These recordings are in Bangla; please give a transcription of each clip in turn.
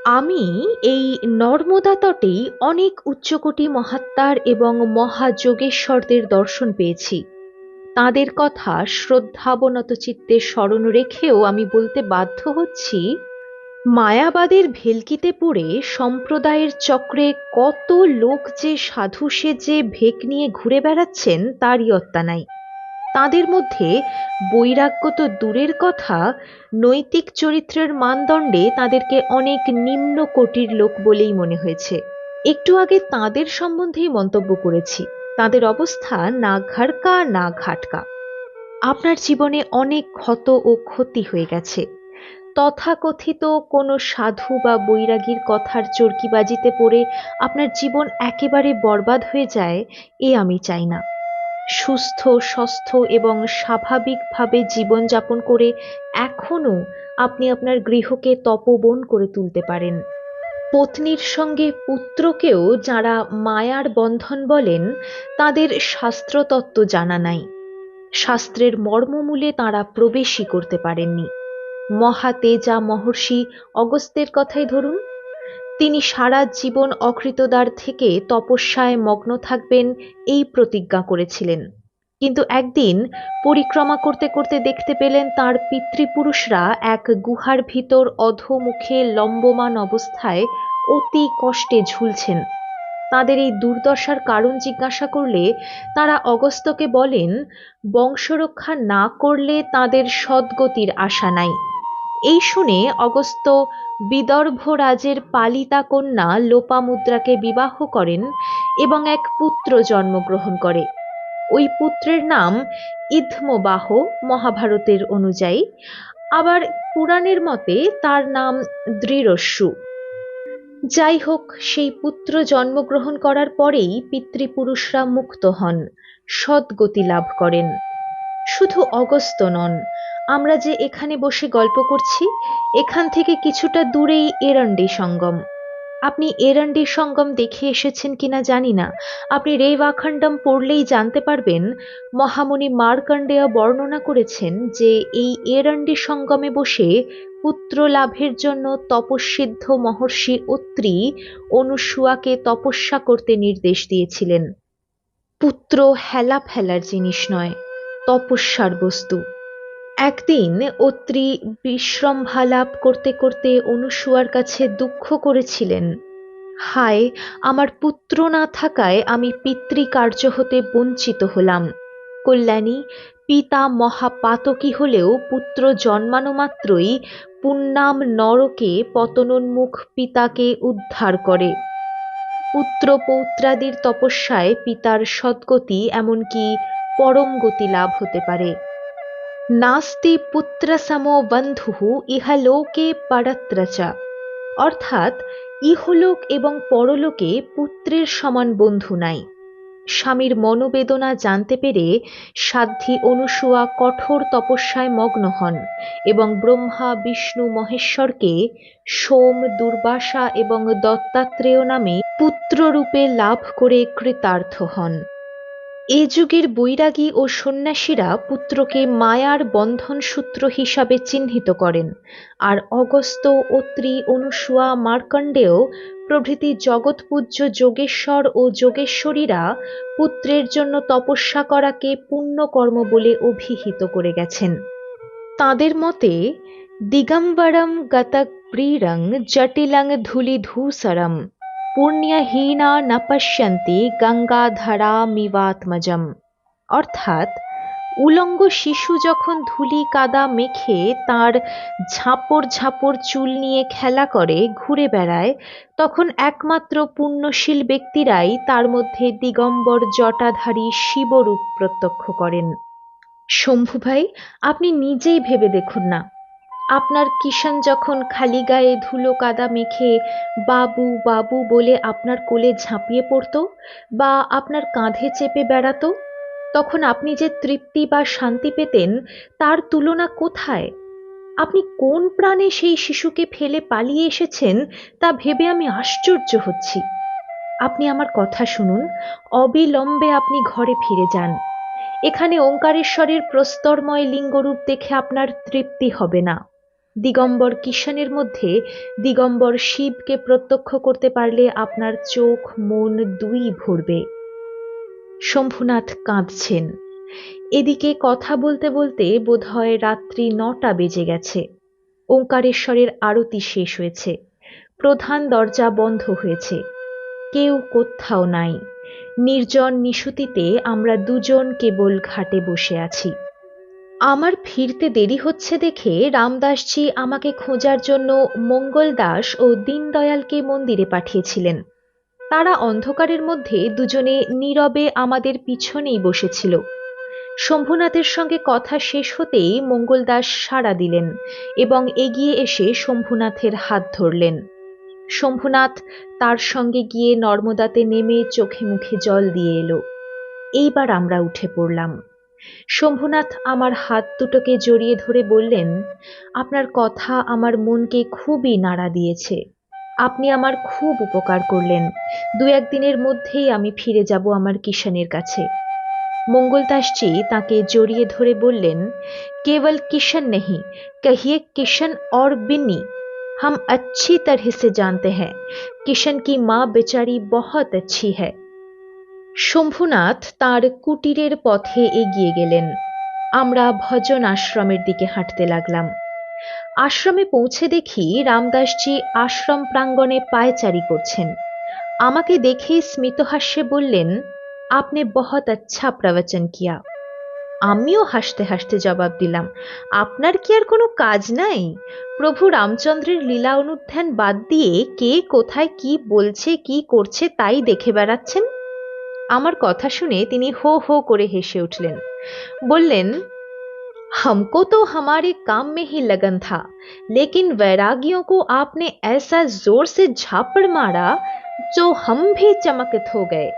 আমি এই নর্মদা তটেই অনেক উচ্চকোটি মহাত্মার এবং মহাযোগেশ্বরদের দর্শন পেয়েছি। তাদের কথা শ্রদ্ধাবনত চিত্তে স্মরণ রেখেও আমি বলতে বাধ্য হচ্ছি, মায়াবাদের ভেলকিতে পড়ে সম্প্রদায়ের চক্রে কত লোক যে সাধু সেজে ভেক নিয়ে ঘুরে বেড়াচ্ছেন তার ইয়ত্তা নাই। তাদের মধ্যে বৈরাগ্য তো দূরের কথা, নৈতিক চরিত্রের মানদণ্ডে তাদেরকে অনেক নিম্ন কোটির লোক বলেই মনে হয়েছে। একটু আগে তাদের সম্বন্ধেই মন্তব্য করেছি, তাদের অবস্থা না ঘাড়কা না ঘাটকা। আপনার জীবনে অনেক ক্ষত ও ক্ষতি হয়ে গেছে। তথাকথিত কোনো সাধু বা বৈরাগীর কথার চরকিবাজিতে পড়ে আপনার জীবন একেবারে বরবাদ হয়ে যায়, এ আমি চাই না। সুস্থ স্বাস্থ্য এবং স্বাভাবিকভাবে জীবনযাপন করে এখনো আপনি আপনার গৃহকে তপবন করে তুলতে পারেন। পত্নীর সঙ্গে পুত্রকেও যারা মায়ার বন্ধন বলেন, তাদের শাস্ত্রতত্ত্ব জানা নাই। শাস্ত্রের মর্মমূলে তাঁরা প্রবেশই করতে পারেননি। মহাতেজা মহর্ষি অগস্ত্যের কথাই ধরুন, তিনি সারা জীবন অকৃতদার থেকে তপস্যায় মগ্ন থাকবেন এই প্রতিজ্ঞা করেছিলেন। কিন্তু একদিন পরিক্রমা করতে করতে দেখতে পেলেন তার পিতৃপুরুষরা এক গুহার ভিতর অধোমুখে লম্বমান অবস্থায় অতি কষ্টে ঝুলছেন। তাদের এই দুর্দশার কারণ জিজ্ঞাসা করলে তারা অগস্ত্যকে বলেন, বংশরক্ষা না করলে তাদের সদ্গতির আশা নাই। এই শুনে অগস্ত্য বিদর্ভরাজের পালিতা কন্যা লোপামুদ্রাকে বিবাহ করেন এবং এক পুত্র জন্মগ্রহণ করে। ওই পুত্রের নাম ইদ্ধমবাহ মহাভারতের অনুযায়ী, আবার পুরাণের মতে তার নাম দৃঢ়স্যু। যাই হোক, সেই পুত্র জন্মগ্রহণ করার পরেই পিতৃপুরুষরা মুক্ত হন, সদ্গতি লাভ করেন। শুধু অগস্ত্য নন, আমরা যে এখানে বসে গল্প করছি, এখান থেকে কিছুটা দূরেই এরণ্ডি সঙ্গম। আপনি এরণ্ডি সঙ্গম দেখে এসেছেন কিনা জানি না, আপনি রেওয়াখণ্ডম পড়লেই জানতে পারবেন। মহামুনি মার্কণ্ডেয় বর্ণনা করেছেন যে এই এরণ্ডি সঙ্গমে বসে পুত্র লাভের জন্য তপস্বিদ্ধ মহর্ষি অত্রি অনুসুয়াকে তপস্যা করতে নির্দেশ দিয়েছিলেন। পুত্র হেলা ফেলার জিনিস নয়, তপস্যার বস্তু। একদিন অত্রি বিশ্রম্ভালাপ করতে করতে অনুসুয়ার কাছে দুঃখ করেছিলেন, হায়, আমার পুত্র না থাকায় আমি পিতৃকার্য হতে বঞ্চিত হলাম। কল্যাণী, পিতা মহাপাতকী হলেও পুত্র জন্মানো মাত্রই পুণ্যাম নরকে পতনোন্মুখ পিতাকে উদ্ধার করে। পুত্র পৌত্রাদির তপস্যায় পিতার সদ্গতি এমনকি পরম গতি লাভ হতে পারে। নাস্তি পুত্রসমো বন্ধুঃ ইহলোকে পরত্র চ। অর্থাৎ ইহলোক এবং পরলোকে পুত্রের সমান বন্ধু নাই। স্বামীর মনোবেদনা জানতে পেরে সাধ্বী অনুসুয়া কঠোর তপস্যায় মগ্ন হন এবং ব্রহ্মা বিষ্ণু মহেশ্বরকে সোম, দুর্বাসা এবং দত্তাত্রেয় নামে পুত্ররূপে লাভ করে কৃতার্থ হন। এ যুগের বৈরাগী ও সন্ন্যাসীরা পুত্রকে মায়ার বন্ধনসূত্র হিসাবে চিহ্নিত করেন, আর অগস্ত্য, অত্রি, অনুসুয়া, মার্কণ্ডেয় প্রভৃতি জগৎপূজ্য যোগেশ্বর ও যোগেশ্বরীরা পুত্রের জন্য তপস্যা করাকে পুণ্যকর্ম বলে অভিহিত করে গেছেন। তাঁদের মতে দিগম্বরম গতক প্রিয়ং জটিলং ধূলিধূসরম পুণ্যহীনা ন পশ্যন্তি গঙ্গাধরামিবাত্মজম। অর্থাৎ উলঙ্গ শিশু যখন ধূলি কাদা মেখে তার ঝাঁপড় ঝাঁপড় চুল নিয়ে খেলা করে, ঘুরে বেড়ায়, তখন একমাত্র পুণ্যশীল ব্যক্তিরাই তার মধ্যে দিগম্বর জটাধারী শিবরূপ প্রত্যক্ষ করেন। শম্ভু ভাই, আপনি নিজেই ভেবে দেখুন না, আপনার কিষাণ যখন খালি গায়ে ধুলো কাদা মেখে বাবু বাবু বলে আপনার কোলে ঝাঁপিয়ে পড়ত বা আপনার কাঁধে চেপে বেড়াতো, তখন আপনি যে তৃপ্তি বা শান্তি পেতেন তার তুলনা কোথায়? আপনি কোন প্রাণে সেই শিশুকে ফেলে পালিয়ে এসেছেন তা ভেবে আমি আশ্চর্য হচ্ছি। আপনি আমার কথা শুনুন, অবিলম্বে আপনি ঘরে ফিরে যান। এখানে ওঙ্কারেশ্বরের প্রস্তরময় লিঙ্গরূপ দেখে আপনার তৃপ্তি হবে না। দিগম্বর কিষাণের মধ্যে দিগম্বর শিবকে প্রত্যক্ষ করতে পারলে আপনার চোখ মন দুই ভরবে। শম্ভুনাথ কাঁদছেন। এদিকে কথা বলতে বলতে বোধহয় রাত্রি ৯টা বেজে গেছে। ওঙ্কারেশ্বরের আরতি শেষ হয়েছে। প্রধান দরজা বন্ধ হয়েছে। কেউ কোত্থাও নাই। নির্জন নিশুতিতে আমরা দুজন কেবল ঘাটে বসে আছি। আমার ফিরতে দেরি হচ্ছে দেখে রামদাসজি আমাকে খোঁজার জন্য মঙ্গলদাস ও দীনদয়ালকে মন্দিরে পাঠিয়েছিলেন। তারা অন্ধকারের মধ্যে দুজনে নীরবে আমাদের পিছনেই বসেছিল। শম্ভুনাথের সঙ্গে কথা শেষ হতেই মঙ্গলদাস সাড়া দিলেন এবং এগিয়ে এসে শম্ভুনাথের হাত ধরলেন। শম্ভুনাথ তার সঙ্গে গিয়ে নর্মদাতে নেমে চোখে মুখে জল দিয়ে এলো। এইবার আমরা উঠে পড়লাম। শম্ভুনাথ আমার হাত দুটোকে জড়িয়ে ধরে বললেন, আপনার কথা আমার মনকে খুবই নাড়া দিয়েছে। আপনি আমার খুব উপকার করলেন। ২-১ দিনের মধ্যেই আমি ফিরে যাব আমার কিষাণের কাছে। মঙ্গলদাসজি তাকে জড়িয়ে ধরে বললেন, কেবল किशन नहीं, कहिए किशन और बिन्नी। हम अच्छी तरह से जानते हैं किशन की माँ बेचारी बहुत अच्छी है। শম্ভুনাথ তার কুটিরের পথে এগিয়ে গেলেন। আমরা ভজন আশ্রমের দিকে হাঁটতে লাগলাম। আশ্রমে পৌঁছে দেখি রামদাসজি আশ্রম প্রাঙ্গণে পায়চারি করছেন। আমাকে দেখেই স্মিতহাস্যে বললেন, আপনি বহুত আচ্ছা প্রবচন কিয়া। আমিও হাসতে হাসতে জবাব দিলাম, আপনার কি আর কোনো কাজ নাই? প্রভু রামচন্দ্রের লীলা অনুধ্যান বাদ দিয়ে কে কোথায় কি বলছে কি করছে তাই দেখে বেড়াচ্ছেন। আমার কথা শুনে তিনি হো হো করে হেসে উঠলেন। বললেন, हमको तो हमारे काम में ही लगन था, लेकिन वैरागियों को आपने ऐसा जोर से झापड़ मारा जो हम भी चमकित हो गए।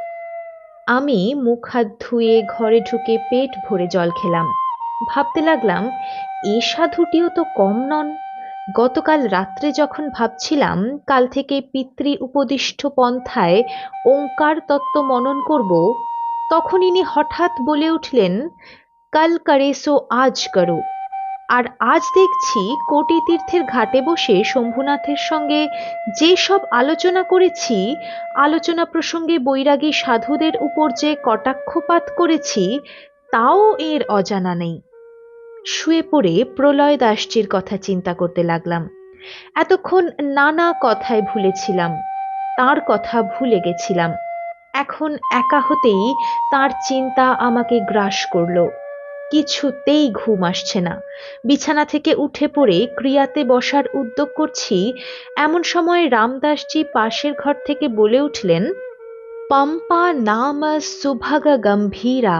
আমি মুখ হাত ধুয়ে ঘরে ঢুকে পেট ভরে জল খেলাম। ভাবতে লাগলাম, এ সাধুটিও তো কম নন। গতকাল রাত্রে যখন ভাবছিলাম কাল থেকে পিতৃ উপদিষ্ট পন্থায় ওঙ্কার তত্ত্ব মনন করব, তখন ইনি হঠাৎ বলে উঠলেন, কাল করেসো আজ করো। আর আজ দেখছি কোটি তীর্থের ঘাটে বসে শম্ভুনাথের সঙ্গে যে সব আলোচনা করেছি, আলোচনা প্রসঙ্গে বৈরাগী সাধুদের উপর যে কটাক্ষপাত করেছি, তাও এর অজানা নেই। শুয়ে পড়ে প্রলয় দাসজির কথা চিন্তা করতে লাগলাম। এতক্ষণ নানা কথায় ভুলেছিলাম, তার কথা ভুলে গেছিলাম। এখন একা হতেই তার চিন্তা আমাকে গ্রাস করল। কিছুতেই ঘুম আসছে না। বিছানা থেকে উঠে পড়ে ক্রিয়াতে বসার উদ্যোগ করছি, এমন সময় রামদাসজি পাশের ঘর থেকে বলে উঠলেন, पंपा नाम सुभग गंभीरा,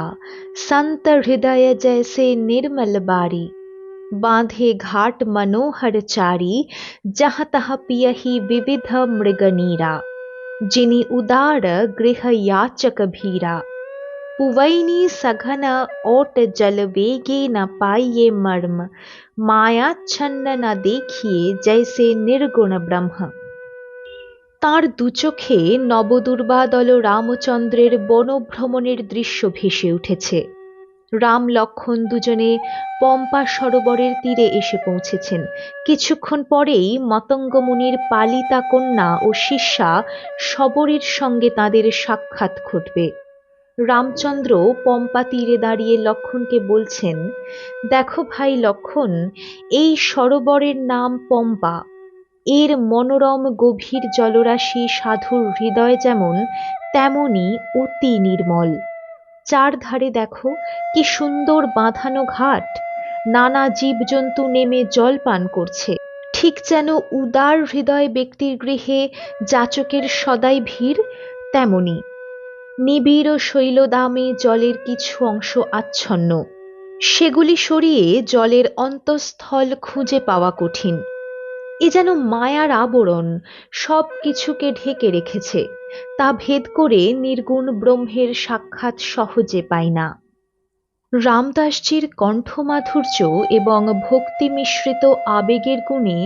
संत हृदय जैसे निर्मल बारी, बांधे घाट मनोहर चारी, जहाँ तहाँ पियहि विविध मृगनीरा, जिनि उदार गृह याचक भीरा, पुवैनी सघन ओट जल वेगे न पाइये मर्म, माया छन्न न देखिए जैसे निर्गुण ब्रह्म। তাঁর দুচোখে নবদুর্বাদল রামচন্দ্রের বনভ্রমণের দৃশ্য ভেসে উঠেছে। রাম লক্ষ্মণ দুজনে পম্পা সরোবরের তীরে এসে পৌঁছেছেন। কিছুক্ষণ পরেই মতঙ্গ মুনির পালিতা কন্যা ও শিষ্যা শবরীর সঙ্গে তাদের সাক্ষাৎ ঘটবে। রামচন্দ্র পম্পা তীরে দাঁড়িয়ে লক্ষ্মণকে বলছেন, দেখো ভাই লক্ষ্মণ, এই সরোবরের নাম পম্পা। এর মনোরম গভীর জলরাশি সাধুর হৃদয় যেমন, তেমনি অতি নির্মল। চারধারে দেখো কি সুন্দর বাঁধানো ঘাট, নানা জীবজন্তু নেমে জল পান করছে, ঠিক যেন উদার হৃদয় ব্যক্তির গৃহে যাচকের সদাই ভিড়। তেমনি নিবিড় শৈলদামে জলের কিছু অংশ আচ্ছন্ন, সেগুলি সরিয়ে জলের অন্তঃস্থল খুঁজে পাওয়া কঠিন। এ যেন মায়ার আবরণ সব কিছুকে ঢেকে রেখেছে, তা ভেদ করে নির্গুণ ব্রহ্মের সাক্ষাৎ সহজে পাই না। রামদাসজির কণ্ঠমাধুর্য এবং ভক্তি মিশ্রিত আবেগের গুণে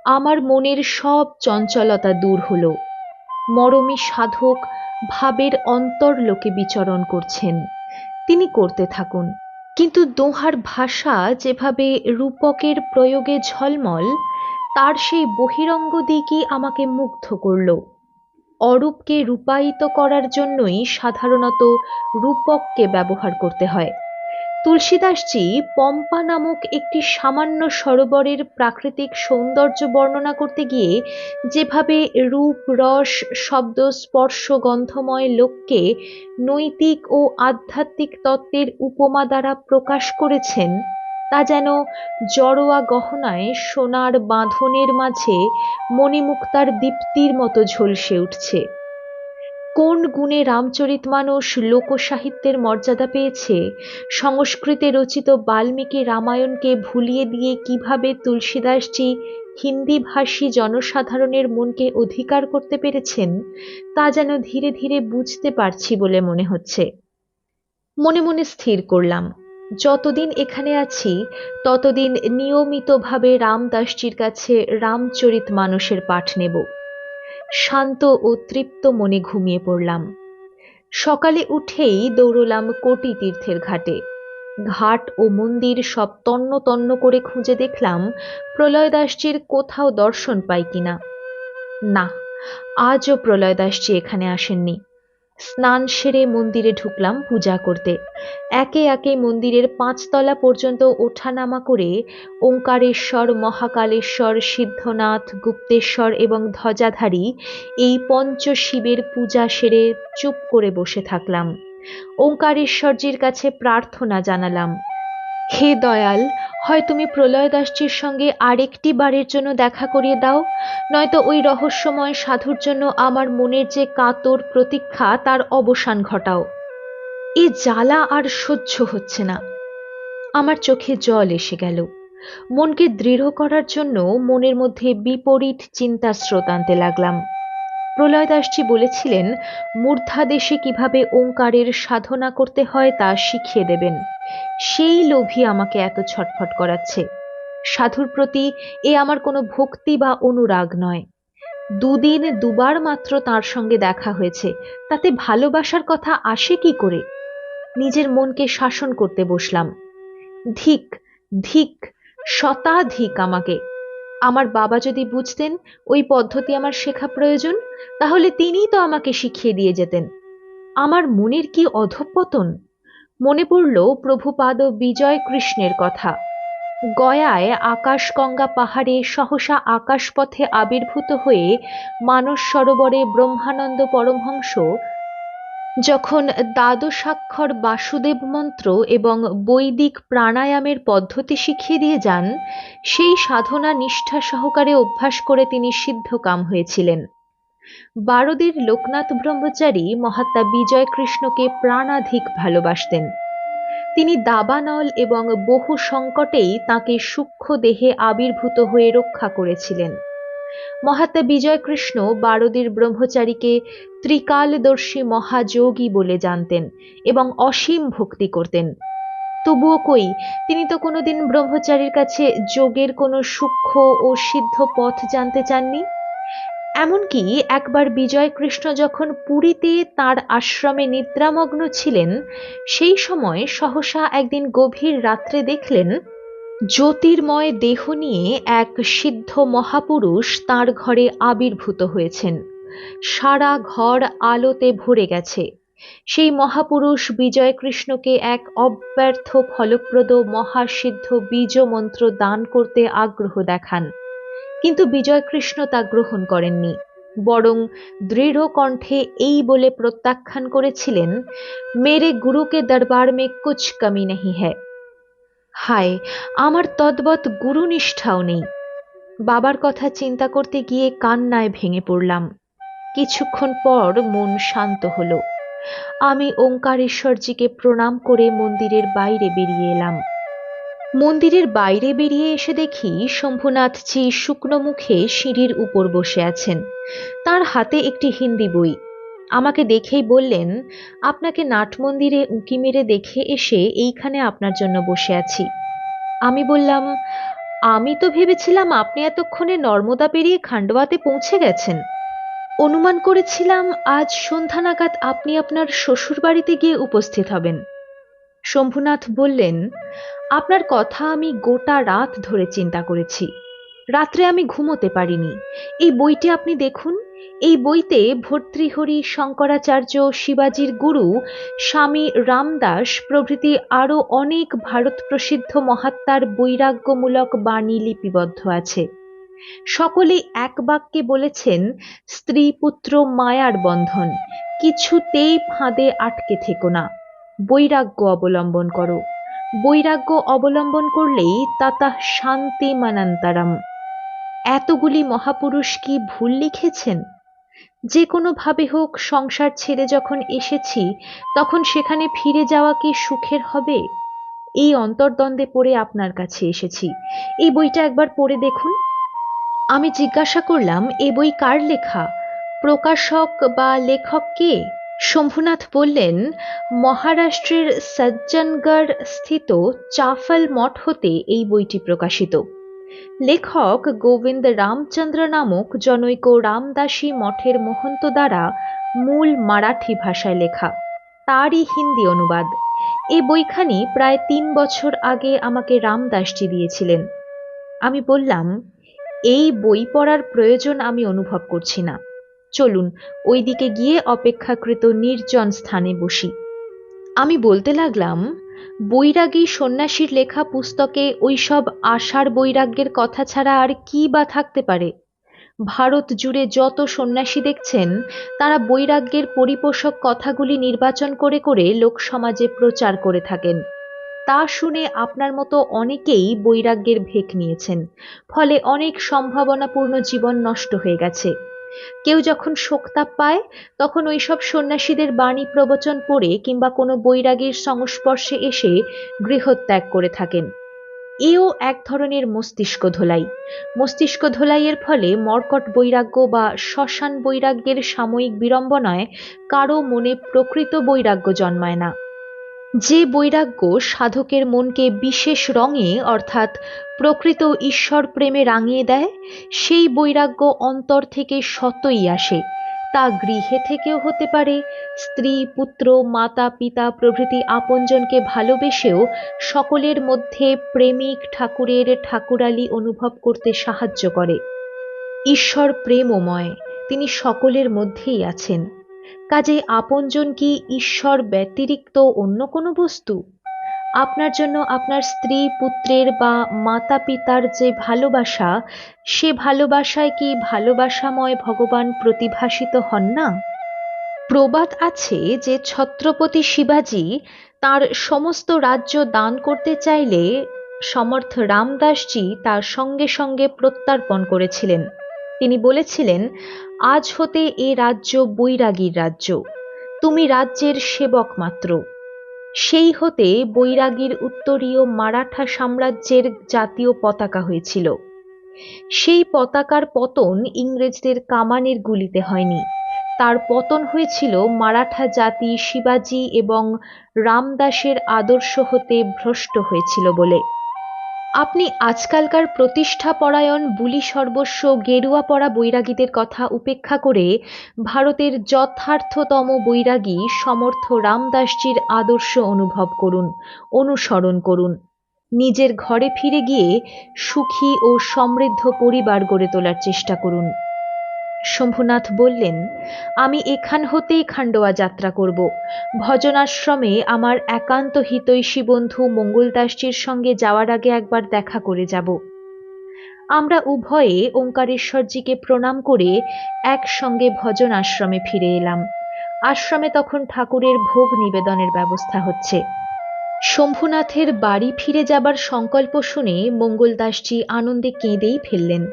আমার মনের সব চঞ্চলতা দূর হল। মরমী সাধক ভাবের অন্তর্লোকে বিচরণ করছেন, তিনি করতে থাকুন। কিন্তু দোহার ভাষা যেভাবে রূপকের প্রয়োগে ঝলমল, তার সেই বহিরঙ্গ দিকই আমাকে মুগ্ধ করল। অরূপকে রূপায়িত করার জন্যই সাধারণত রূপককে ব্যবহার করতে হয়। তুলসীদাসজি পম্পা নামক একটি সামান্য সরোবরের প্রাকৃতিক সৌন্দর্য বর্ণনা করতে গিয়ে যেভাবে রূপ, রস, শব্দ, স্পর্শ, গন্ধময় লোককে নৈতিক ও আধ্যাত্মিক তত্ত্বের উপমা দ্বারা প্রকাশ করেছেন, তা যেন জড়োয়া গহনায় সোনার বাঁধনের মাঝে মণিমুক্তার দীপ্তির মতো ঝলসে উঠছে। কোন গুণে রামচরিতমানস লোকসাহিত্যের মর্যাদা পেয়েছে, সংস্কৃতে রচিত বাল্মীকি রামায়ণকে ভুলিয়ে দিয়ে কিভাবে তুলসীদাসজি হিন্দিভাষী জনসাধারণের মনকে অধিকার করতে পেরেছেন, তা যেন ধীরে ধীরে বুঝতে পারছি বলে মনে হচ্ছে। মনে মনে স্থির করলাম, যতদিন এখানে আছি ততদিন নিয়মিতভাবে রামদাসজির কাছে রামচরিতমানসের পাঠ নেব। শান্ত ও তৃপ্ত মনে ঘুমিয়ে পড়লাম। সকালে উঠেই দৌড়লাম কোটি তীর্থের ঘাটে। ঘাট ও মন্দির সব তন্ন তন্ন করে খুঁজে দেখলাম প্রলয়দাসজির কোথাও দর্শন পাই কিনা। না, আজও প্রলয়দাসজি এখানে আসেননি। স্নান সেরে মন্দিরে ঢুকলাম পূজা করতে। একে একে মন্দিরের ৫ তলা পর্যন্ত ওঠানামা করে ওঙ্কারেশ্বর, মহাকালেশ্বর, সিদ্ধনাথ, গুপ্তেশ্বর এবং ধ্বজাধারী এই পঞ্চশিবের পূজা সেরে চুপ করে বসে থাকলাম। ওঙ্কারেশ্বরজির কাছে প্রার্থনা জানালাম, হে দয়াল, হয় তুমি প্রলয়দাসজির সঙ্গে আরেকটি বারের জন্য দেখা করিয়ে দাও, নয়তো ওই রহস্যময় সাধুর জন্য আমার মনের যে কাতর প্রতীক্ষা তার অবসান ঘটাও। এ জ্বালা আর সহ্য হচ্ছে না। আমার চোখে জল এসে গেল। মনকে দৃঢ় করার জন্য মনের মধ্যে বিপরীত চিন্তার স্রোত আনতে লাগলাম। প্রলয়দাসজি বলেছিলেন মূর্ধাদেশে কিভাবে ওঙ্কারের সাধনা করতে হয় তা শিখিয়ে দেবেন। সেই লোভই আমাকে এত ছটফট করাচ্ছে। সাধুর প্রতি এ আমার কোনো ভক্তি বা অনুরাগ নয়। দুদিন দুবার মাত্র তার সঙ্গে দেখা হয়েছে, তাতে ভালোবাসার কথা আসে কি করে? নিজের মনকে শাসন করতে বসলাম। ধিক, ধিক, শতাধিক আমাকে। আমার বাবা যদি বুঝতেন ওই পদ্ধতি আমার শেখা প্রয়োজন, তাহলে তিনিই তো আমাকে শিখিয়ে দিয়ে যেতেন। আমার মনের কি অধঃপতন! মনে পড়ল প্রভুপাদ বিজয় কৃষ্ণের কথা। গয়ায় আকাশগঙ্গা পাহাড়ে সহসা আকাশপথে আবির্ভূত হয়ে মানস সরোবরে ব্রহ্মানন্দ পরমহংস যখন দ্বাদশাক্ষর বাসুদেব মন্ত্র এবং বৈদিক প্রাণায়ামের পদ্ধতি শিখিয়ে দিয়ে যান, সেই সাধনা নিষ্ঠা সহকারে অভ্যাস করে তিনি সিদ্ধকাম হয়েছিলেন। বারোদির লোকনাথ ব্রহ্মচারী মহাত্মা বিজয় কৃষ্ণকে প্রাণাধিক ভালোবাসতেন। তিনি দাবানল এবং বহু সংকটেই তাঁকে সূক্ষ্ম দেহে আবির্ভূত হয়ে রক্ষা করেছিলেন। মহাত্মা বিজয় কৃষ্ণ বারোদির ব্রহ্মচারীকে ত্রিকালদর্শী মহাযোগী বলে জানতেন এবং অসীম ভক্তি করতেন। তবুও কই, তিনি তো কোনোদিন ব্রহ্মচারীর কাছে যোগের কোনো সূক্ষ্ম ও সিদ্ধ পথ জানতে চাননি। এমনকি একবার বিজয় কৃষ্ণ যখন পুরীতে তার আশ্রমে নিদ্রামগ্ন ছিলেন, সেই সময় সহসা একদিন গভীর রাত্রে দেখলেন জ্যোতির্ময় দেহ নিয়ে এক সিদ্ধ মহাপুরুষ তার ঘরে আবির্ভূত হয়েছেন। সারা ঘর আলোতে ভরে গেছে। সেই মহাপুরুষ বিজয় কৃষ্ণকে এক অব্যর্থ ফলপ্রদ মহাসিদ্ধ বীজ মন্ত্র দান করতে আগ্রহ দেখান, কিন্তু বিজয় কৃষ্ণ তা গ্রহণ করেননি, বরং দৃঢ় কণ্ঠে এই বলে প্রত্যাখ্যান করেছিলেন, মেরে গুরুকে দরবার মে কুছ কমি নেহি হ্যায়। হায়, আমার তদ্বৎ গুরুনিষ্ঠাও নেই। বাবার কথা চিন্তা করতে গিয়ে কান্নায় ভেঙে পড়লাম। কিছুক্ষণ পর মন শান্ত হলো। আমি ওঙ্কারেশ্বরজিকে প্রণাম করে মন্দিরের বাইরে বেরিয়ে এলাম। মন্দিরের বাইরে বেরিয়ে এসে দেখি শম্ভুনাথজি শুকনো মুখে সিঁড়ির উপর বসে আছেন। তার হাতে একটি হিন্দি বই। আমাকে দেখেই বললেন, আপনাকে নাটমন্দিরে উঁকি মেরে দেখে এসে এইখানে আপনার জন্য বসে আছি। আমি বললাম, আমি তো ভেবেছিলাম আপনি এতক্ষণে নর্মদা পেরিয়ে খান্ডোয়াতে পৌঁছে গেছেন। অনুমান করেছিলাম আজ সন্ধ্যা নাগাদ আপনি আপনার শ্বশুর বাড়িতে গিয়ে উপস্থিত হবেন। শম্ভুনাথ বললেন, আপনার কথা আমি গোটা রাত ধরে চিন্তা করেছি। রাত্রে আমি ঘুমোতে পারিনি। এই বইটি আপনি দেখুন। এই বইতে ভর্তৃহরি, শঙ্করাচার্য, শিবাজির গুরু স্বামী রামদাস প্রভৃতি আরো অনেক ভারত প্রসিদ্ধ মহাত্মার বৈরাগ্যমূলক বাণী লিপিবদ্ধ আছে। সকলেই এক বাক্যে বলেছেন, স্ত্রী পুত্র মায়ার বন্ধন, কিছুতেই ফাঁদে আটকে থেকো না, বৈরাগ্য অবলম্বন করো। বৈরাগ্য অবলম্বন করলেই তাতা শান্তি মানান্তরম। এতগুলি মহাপুরুষ কি ভুল লিখেছেন? যে কোনো ভাবে হোক সংসার ছেড়ে যখন এসেছি, তখন সেখানে ফিরে যাওয়া কি সুখের হবে? এই অন্তর্দ্বন্দ্বে পড়ে আপনার কাছে এসেছি। এই বইটা একবার পড়ে দেখুন। আমি জিজ্ঞাসা করলাম, এ বই কার লেখা? প্রকাশক বা লেখক কে? শম্ভুনাথ বললেন, মহারাষ্ট্রের সজ্জনগড় স্থিত চাফল মঠ হতে এই বইটি প্রকাশিত। লেখক গোবিন্দ রামচন্দ্র নামক জনৈক রামদাসী মঠের মহন্ত দ্বারা মূল মারাঠি ভাষায় লেখা, তারই হিন্দি অনুবাদ। এই বইখানি প্রায় 3 বছর আগে আমাকে রামদাসজি দিয়েছিলেন। আমি বললাম, এই বই পড়ার প্রয়োজন আমি অনুভব করছি না। চলুন ওই দিকে গিয়ে অপেক্ষাকৃত নির্জন স্থানে বসি। আমি বলতে লাগলাম, বৈরাগী সন্ন্যাসীর লেখা পুস্তকে ওইসব আশার বৈরাগ্যের কথা ছাড়া আর কি বা থাকতে পারে? ভারত জুড়ে যত সন্ন্যাসী দেখছেন, তারা বৈরাগ্যের পরিপোষক কথাগুলি নির্বাচন করে করে লোক সমাজে প্রচার করে থাকেন। তা শুনে আপনার মতো অনেকেই বৈরাগ্যের ভেক নিয়েছেন, ফলে অনেক সম্ভাবনাপূর্ণ জীবন নষ্ট হয়ে গেছে। কেউ যখন শোকতাপ পায়, তখন ওইসব সন্ন্যাসীদের বাণী প্রবচন পড়ে কিংবা কোনো বৈরাগীর সংস্পর্শে এসে গৃহত্যাগ করে থাকেন। এও এক ধরনের মস্তিষ্ক ধোলাই। মস্তিষ্ক ধোলাইয়ের ফলে মর্কট বৈরাগ্য বা শ্মশান বৈরাগ্যের সাময়িক বিড়ম্বনায় কারো মনে প্রকৃত বৈরাগ্য জন্মায় না। যে বৈরাগ্য সাধকের মনকে বিশেষ রঙে অর্থাৎ প্রকৃত ঈশ্বর প্রেমে রাঙিয়ে দেয়, সেই বৈরাগ্য অন্তর থেকে সতই আসে। তা গৃহে থেকেও হতে পারে। স্ত্রী, পুত্র, মাতা, পিতা প্রভৃতি আপনজনকে ভালোবেসেও সকলের মধ্যে প্রেমিক ঠাকুরের ঠাকুরালি অনুভব করতে সাহায্য করে। ঈশ্বর প্রেমময়, তিনি সকলের মধ্যেই আছেন। কাজে আপনজন কি ঈশ্বর ব্যতিরিক্ত অন্য কোনো বস্তু? আপনার জন্য আপনার স্ত্রী পুত্রের বা মাতা পিতার যে ভালোবাসা, সে ভালোবাসায় কি ভালোবাসাময় ভগবান প্রতিভাসিত হন না? প্রবাদ আছে যে ছত্রপতি শিবাজি তার সমস্ত রাজ্য দান করতে চাইলে সমর্থ রামদাসজি তার সঙ্গে সঙ্গে প্রত্যর্পণ করেছিলেন। তিনি বলেছিলেন, আজ হতে এ রাজ্য বৈরাগীর রাজ্য, তুমি রাজ্যের সেবক মাত্র। সেই হতে বৈরাগীর উত্তরীয় মারাঠা সাম্রাজ্যের জাতীয় পতাকা হয়েছিল। সেই পতাকার পতন ইংরেজদের কামানের গুলিতে হয়নি, তার পতন হয়েছিল মারাঠা জাতি শিবাজি এবং রামদাসের আদর্শ হতে ভ্রষ্ট হয়েছিল বলে। আপনি আজকালকার প্রতিষ্ঠাপরায়ণ বুলি সর্বস্ব গেরুয়া পরা বৈরাগীদের কথা উপেক্ষা করে ভারতের যথার্থতম বৈরাগী সমর্থ রামদাসজির আদর্শ অনুভব করুন, অনুসরণ করুন। নিজের ঘরে ফিরে গিয়ে সুখী ও সমৃদ্ধ পরিবার গড়ে তোলার চেষ্টা করুন। শম্ভুনাথ বললেন, আমি এখান হতেই খান্ডোয়া যাত্রা করব। ভজনাশ্রমে আমার একান্ত হিতৈষী বন্ধু মঙ্গলদাসজির সঙ্গে যাওয়ার আগে একবার দেখা করে যাব। আমরা উভয়ে ওঙ্কারেশ্বরজিকে প্রণাম করে একসঙ্গে ভজন আশ্রমে ফিরে এলাম। আশ্রমে তখন ঠাকুরের ভোগ নিবেদনের ব্যবস্থা হচ্ছে। শম্ভুনাথের বাড়ি ফিরে যাবার সংকল্প শুনে মঙ্গলদাসজি আনন্দে কেঁদেই ফেললেন।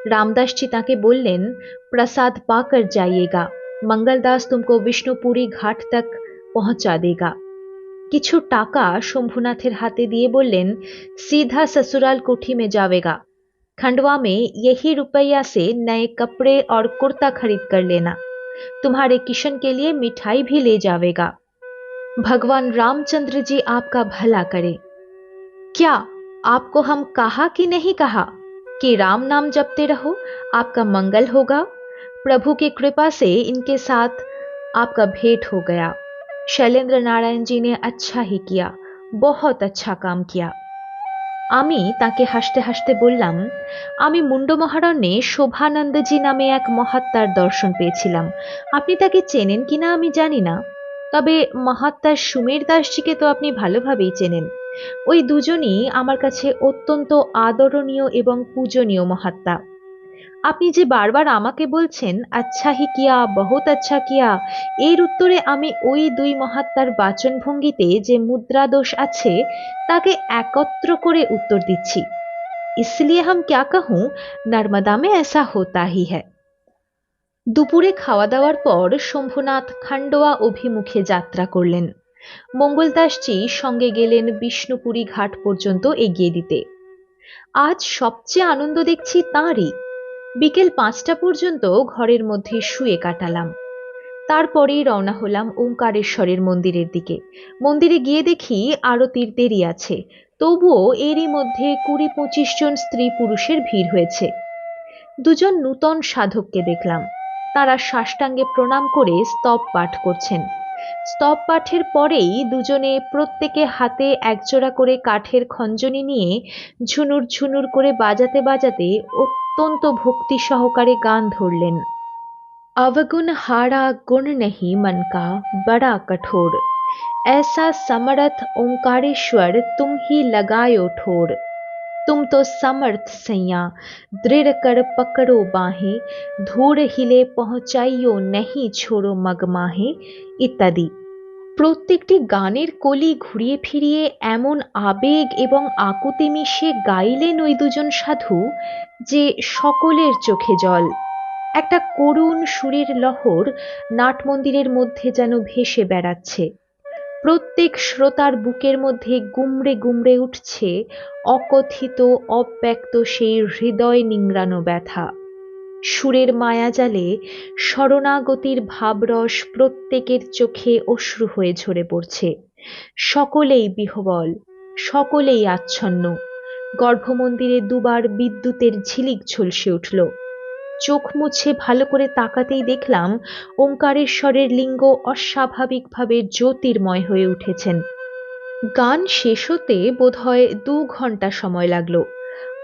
रामदास जी ताके बोललेन, प्रसाद पाकर जाइएगा, मंगलदास तुमको विष्णुपुरी घाट तक पहुंचा देगा। কিছু টাকা শম্ভুনাথের হাতে দিয়ে বললেন, सीधा ससुराल कोठी में जावेगा, खंडवा में यही रुपया से नए कपड़े और कुर्ता खरीद कर लेना, तुम्हारे किशन के लिए मिठाई भी ले जावेगा। भगवान रामचंद्र जी आपका भला करे। क्या आपको हम कहा कि नहीं कहा कि राम नाम जपते रहो, आपका मंगल होगा। प्रभु की कृपा से इनके साथ आपका भेंट हो गया। शैलेंद्र नारायण जी ने अच्छा ही किया, बहुत अच्छा काम किया। আমি তাকে হাসতে হাসতে বললাম, আমি মুন্ডমহারণ্যে শোভানন্দজি নামে এক মহাত্মার দর্শন পেয়েছিলাম। আপনি তাকে চেনেন কিনা আমি জানি না, তবে মহাত্মা সুমের দাসজিকে তো আপনি ভালোভাবেই চেনেন। ওই দুজনই আমার কাছে অত্যন্ত আদরণীয় এবং পূজনীয় মহাত্মা। আপনি যে বারবার আমাকে বলছেন আচ্ছা হি কিয়া, বহুত আচ্ছা কিয়া, এর উত্তরে আমি ওই দুই মহাত্মার বাচনভঙ্গিতে যে মুদ্রা দোষ আছে তাকে একত্র করে উত্তর দিচ্ছি। इसलिए हम क्या कहूं, नर्मदा में ऐसा होता ही है। দুপুরে খাওয়া দাওয়ার পর শম্ভুনাথ খান্ডোয়া অভিমুখে যাত্রা করলেন। মঙ্গলদাসজি সঙ্গে গেলেন বিষ্ণুপুরী ঘাট পর্যন্ত এগিয়ে দিতে। আজ সবচেয়ে আনন্দ দেখছি তাঁরই। বিকেল 5টা পর্যন্ত ঘরের মধ্যে শুয়ে কাটালাম। তারপরেই রওনা হলাম ওঙ্কারেশ্বরের মন্দিরের দিকে। মন্দিরে গিয়ে দেখি আরতির দেরি আছে, তবুও এরই মধ্যে 20-25 জন স্ত্রী পুরুষের ভিড় হয়েছে। দুজন নূতন সাধককে দেখলাম। তারা সাষ্টাঙ্গে প্রণাম করে স্তব পাঠ করছেন। স্তব পাঠের পরেই দুজনে প্রত্যেকে হাতে একজোড়া করে কাঠের খঞ্জনি নিয়ে ঝুনুর ঝুনুর করে বাজাতে বাজাতে অত্যন্ত ভক্তি সহকারে গান ধরলেন। अवगुण हारा गुण नहीं मन का बड़ा कठोर, ऐसा समर्थ ओंकारेश्वर तुम ही लगायो ठोर। तुम तो समर्थ सैया, दृढ़ कर पकड़ो बाहें, धूड़ हिले पहुंचाइयो नहीं छोड़ो मगमाहे, ইত্যাদি। প্রত্যেকটি গানের কলি ঘুরিয়ে ফিরিয়ে এমন আবেগ এবং আকুতি মিশিয়ে গাইলেন ওই দুজন সাধু যে সকলের চোখে জল। একটা করুণ সুরের লহর নাটমন্দিরের মধ্যে যেন ভেসে বেড়াচ্ছে। প্রত্যেক শ্রোতার বুকের মধ্যে গুমড়ে গুমড়ে উঠছে অকথিত অব্যক্ত সেই হৃদয় নিংড়ানো ব্যথা। সুরের মায়াজালে শরণাগতির ভাবরস প্রত্যেকের চোখে অশ্রু হয়ে ঝরে পড়ছে। সকলেই বিহ্বল, সকলেই আচ্ছন্ন। গর্ভমন্দিরে দুবার বিদ্যুতের ঝিলিক ঝলসে উঠল। চোখ মুছে ভালো করে তাকাতেই দেখলাম ওঙ্কারেশ্বরের লিঙ্গ অস্বাভাবিকভাবে জ্যোতির্ময় হয়ে উঠেছেন। গান শেষ হতে বোধহয় 2 ঘন্টা সময় লাগলো।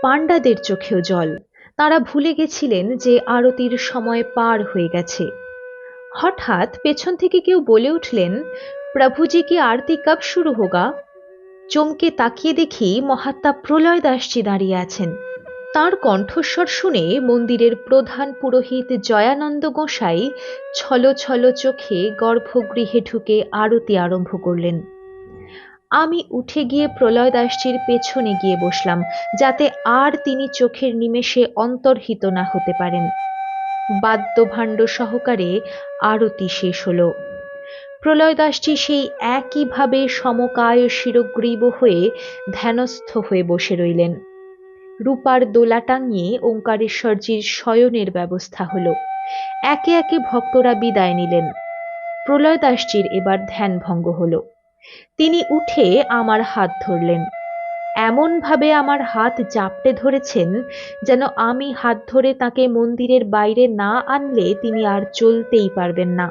পাণ্ডাদের চোখেও জল। তারা ভুলে গেছিলেন যে আরতির সময় পার হয়ে গেছে। হঠাৎ পেছন থেকে কেউ বলে উঠলেন, প্রভুজি কি আরতি কব শুরু হোগা? চমকে তাকিয়ে দেখি মহাত্মা প্রলয় দাসজি দাঁড়িয়ে আছেন। তাঁর কণ্ঠস্বর শুনে মন্দিরের প্রধান পুরোহিত জয়ানন্দ গোসাই ছলো ছলো চোখে গর্ভগৃহে ঢুকে আরতি আরম্ভ করলেন। আমি উঠে গিয়ে প্রলয় দাসজির পেছনে গিয়ে বসলাম, যাতে আর তিনি চোখের নিমেষে অন্তর্হিত না হতে পারেন। বাদ্যভাণ্ড সহকারে আরতি শেষ হলো। প্রলয় দাসজি সেই একইভাবে সমকায় শিরোগ্রীব হয়ে ধ্যানস্থ হয়ে বসে রইলেন। রূপার দোলা টাঙিয়ে ওঙ্কারেশ্বরজির শয়নের ব্যবস্থা হলো। একে একে ভক্তরা বিদায় নিলেন। প্রলয় দাসজির এবার ধ্যান ভঙ্গ হলো। তিনি উঠে আমার হাত ধরলেন। এমনভাবে আমার হাত জাপটে ধরেছেন যেন আমি হাত ধরে তাকে মন্দিরের বাইরে না আনলে তিনি আর চলতেই পারবেন না।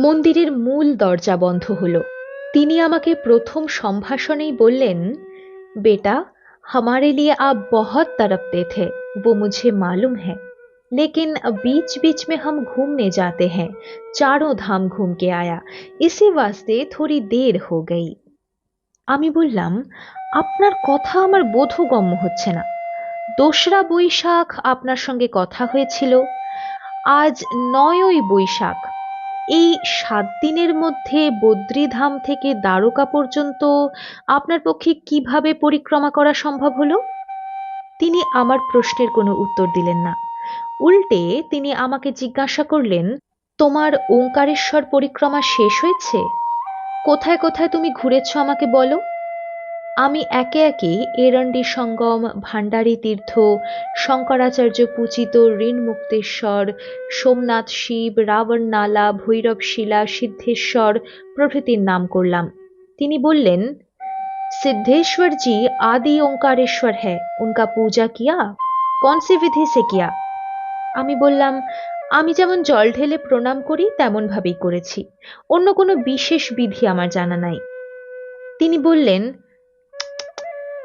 মন্দিরের মূল দরজা বন্ধ হলো। তিনি আমাকে প্রথম সম্ভাষণেই বললেন, বেটা, हमारे लिए आप बहुत तड़पते थे, वो मुझे मालूम है, लेकिन बीच बीच में हम घूमने जाते हैं, चारों धाम घूम के आया, इसी वास्ते थोड़ी देर हो गई। আমি বললাম, আপনার কথা আমার বোধগম্য হচ্ছে না। 2রা বৈশাখ আপনার সঙ্গে কথা হয়েছিল, আজ 9ই বৈশাখ। এই 7 দিনের মধ্যে বদ্রীধাম থেকে দ্বারকা পর্যন্ত আপনার পক্ষে কিভাবে পরিক্রমা করা সম্ভব হলো? তিনি আমার প্রশ্নের কোনো উত্তর দিলেন না। উল্টে তিনি আমাকে জিজ্ঞাসা করলেন, তোমার ওঙ্কারেশ্বর পরিক্রমা শেষ হয়েছে? কোথায় কোথায় তুমি ঘুরেছ আমাকে বলো। আমি একে একে এরণ্ডি সঙ্গম, ভান্ডারী তীর্থ, শঙ্করাচার্য পূজিত ঋণমুক্তেশ্বর, সোমনাথ শিব, রাবণ নালা, ভৈরবশিলা, সিদ্ধেশ্বর প্রভৃতির নাম করলাম। তিনি বললেন, सिद्धेश्वर जी आदि ओंकारेश्वर है, उनका पूजा किया? कौन सी विधि से किया? আমি বললাম, আমি যেমন জল ঢেলে প্রণাম করি তেমন ভাবেই করেছি, অন্য কোনো বিশেষ বিধি আমার জানা নাই। তিনি বললেন,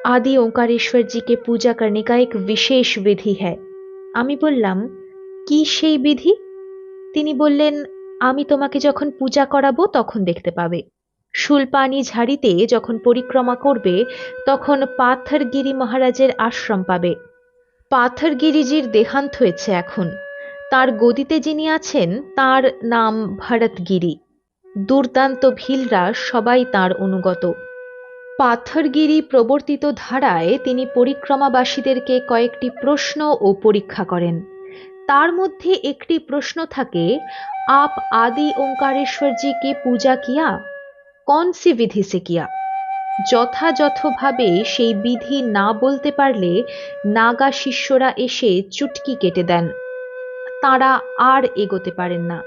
आदि ओंकारेश्वर जी के पूजा करने का एक विशेष विधि है। আমি বললাম, কি সেই বিধি? তিনি বললেন, আমি তোমাকে যখন পূজা করাবো তখন দেখতে পাবে। শুলপানি ঝাড়িতে যখন পরিক্রমা করবে তখন পাথরগিরি মহারাজের আশ্রম পাবে। পাথরগিরিজির দেহান্ত হয়েছে এখন। তার গদিতে যিনি আছেন তার নাম ভরতগিরি। দুর্দান্ত ভিলরা সবাই তার অনুগত। পাথরগিরি প্রবর্তিত ধারায় তিনি পরিক্রমাবাসীদেরকে কয়েকটি প্রশ্ন ও পরীক্ষা করেন। তার মধ্যে একটি প্রশ্ন থাকে, আপ আদি ओंकारेश्वर जी की पूजा किया? कौन सी विधि से किया? যথাযথভাবে সেই বিধি না বলতে পারলে নাগা শিষ্যরা এসে চুটকি কেটে দেন। তারা আর এগোতে পারেন না,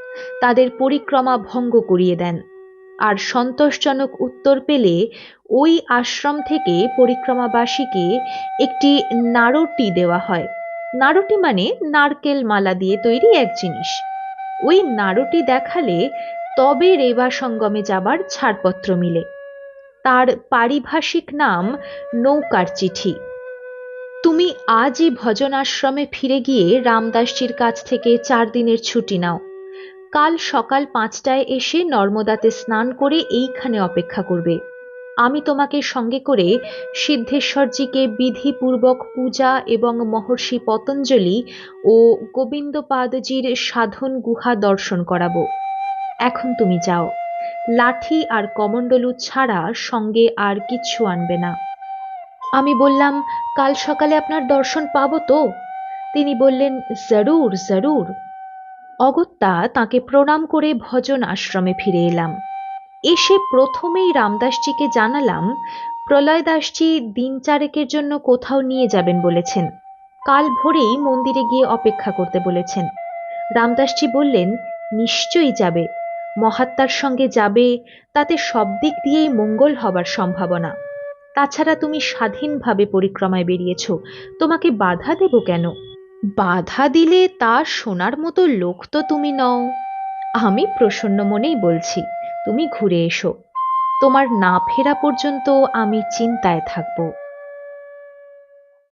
তাদের পরিক্রমা ভঙ্গ করিয়ে দেন। আর সন্তোষজনক উত্তর পেলে ওই আশ্রম থেকে পরিক্রমাবাসীকে একটি নাড়টি দেওয়া হয়। নাড়টি মানে নারকেল মালা দিয়ে তৈরি এক জিনিস। ওই নাড়টি দেখালে তবে রেবা সঙ্গমে যাবার ছাড়পত্র মিলে। তার পারিভাষিক নাম নৌকার চিঠি। তুমি আজই ভজন আশ্রমে ফিরে গিয়ে রামদাসজির কাছ থেকে 4 দিনের ছুটি নাও। কাল সকাল 5টায় এসে নর্মদাতে স্নান করে এইখানে অপেক্ষা করবে। আমি তোমাকে সঙ্গে করে সিদ্ধেশ্বরজিকে বিধিপূর্বক পূজা এবং মহর্ষি পতঞ্জলি ও গোবিন্দপাদজির সাধন গুহা দর্শন করাবো। এখন তুমি যাও। লাঠি আর কমণ্ডলু ছাড়া সঙ্গে আর কিচ্ছু আনবে না। আমি বললাম, কাল সকালে আপনার দর্শন পাবো তো? তিনি বললেন, জরুর জরুর। অগত্যা তাকে প্রণাম করে ভজন আশ্রমে ফিরে এলাম। এসে প্রথমেই রামদাসজিকে জানালাম, প্রলয়দাসজি দিন 4 জন্য কোথাও নিয়ে যাবেন বলেছেন। কাল ভোরেই মন্দিরে গিয়ে অপেক্ষা করতে বলেছেন। রামদাসজি বললেন, নিশ্চয়ই যাবে। মহাত্মার সঙ্গে যাবে, তাতে সব দিক দিয়েই মঙ্গল হবার সম্ভাবনা। তাছাড়া তুমি স্বাধীনভাবে পরিক্রমায় বেরিয়েছ, তোমাকে বাধা দেব কেন? বাধা দিলে তা শোনার মতো লোক তো তুমি নও। আমি প্রসন্ন মনেই বলছি, তুমি ঘুরে এসো। তোমার না ফেরা পর্যন্ত আমি চিন্তায় থাকবো।